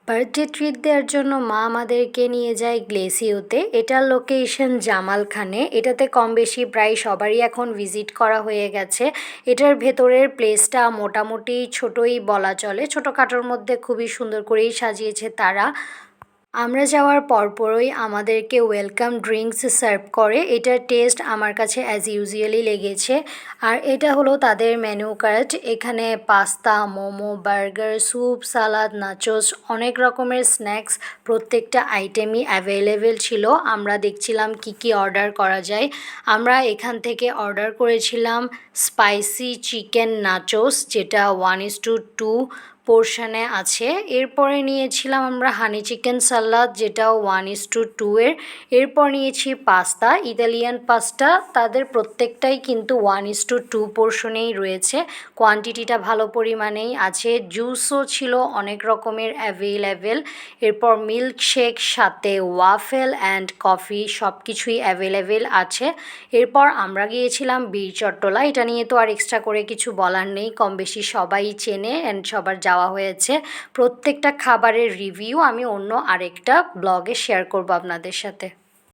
Birthday treat দেওয়ার জন্য মা আমাদেরকে নিয়ে যায় গ্লেসিওতে। এটার লোকেশন জামালখানে। এটাতে কম বেশি প্রায় সবারই এখন ভিজিট করা হয়ে গেছে। এটার ভেতরের প্লেসটা মোটামুটি ছোটই বলা চলে, ছোটোখাটোর মধ্যে খুবই সুন্দর করেই সাজিয়েছে তারা। আমরা যাওয়ার পরপরই আমাদেরকে ওয়েলকাম ড্রিঙ্কস সার্ভ করে। এটার টেস্ট আমার কাছে অ্যাজ ইউজুয়ালি লেগেছে। আর এটা হলো তাদের মেনু কার্ড। এখানে পাস্তা, মোমো, বার্গার, স্যুপ, সালাদ, নাচোস, অনেক রকমের স্ন্যাক্স, প্রত্যেকটা আইটেমই অ্যাভেলেবেল ছিল। আমরা দেখছিলাম কি কি অর্ডার করা যায়। আমরা এখান থেকে অর্ডার করেছিলাম স্পাইসি চিকেন নাচোস, যেটা 1:2 পোর্শনে আছে। এরপরে নিয়েছিলাম আমরা হানি চিকেন সালাদ, যেটাও 1:2 এরপর নিয়েছি পাস্তা, ইতালিয়ান পাস্তা। তাদের প্রত্যেকটাই কিন্তু 1:2 পোর্শনেই রয়েছে, কোয়ান্টিটিটা ভালো পরিমাণেই আছে। জুসও ছিল অনেক রকমের অ্যাভেলেবেল। এরপর মিল্কশেক, সাথে ওয়াফেল অ্যান্ড কফি, সব কিছুই অ্যাভেলেবেল আছে। এরপর আমরা গিয়েছিলাম বীর চট্টলা। এটা নিয়ে তো আর এক্সট্রা করে কিছু বলার নেই, কম বেশি সবাই চেনে অ্যান্ড সবার যাওয়া হয়েছে। প্রত্যেকটা খাবারের রিভিউ আমি অন্য আরেকটা ব্লগে শেয়ার করব আপনাদের সাথে।